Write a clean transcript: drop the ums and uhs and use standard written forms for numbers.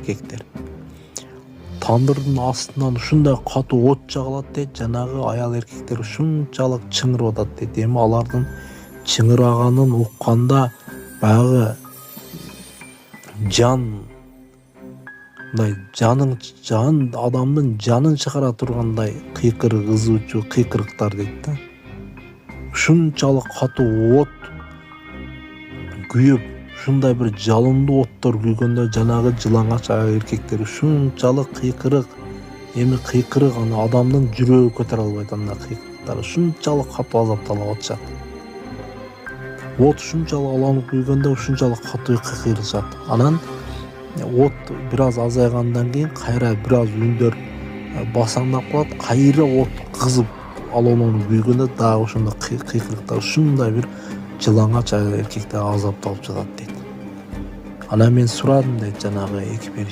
эркектер. Тандырдын астынан ушундай катуу от жагылат дейт, жанагы аял эркектер ушунчалык чыңырып атат дейт. Эми алардын чыңыраганын укканда баягы жан адамдын жанын чыгара тургандай кыйкырык, ызуучу кыйкырыктар дейт да. Ушунчалык катуу от күйүп, ушундай бир жалындуу оттор күйгөндө жанагы жылаңач аял эркектер ушунчалык кыйкырык, аны адамдын жүрөгү көтөрө албайт, андай кыйкырыктар ушунчалык катуу азапталып атышат. От ушунчалык аланып күйгөндө ушунчалык катуу кыйкырышат. Анан от бир аз азайгандан кийин кайра бир аз үндөр басаңдап калат, кайра от кызып алонуп күйгөндө дагы ошондой кыйкырыктар, ушундай бир жылаңач аял эркектер азапталып жатат дейт. Анан мен сурадым дейт жанагы экипер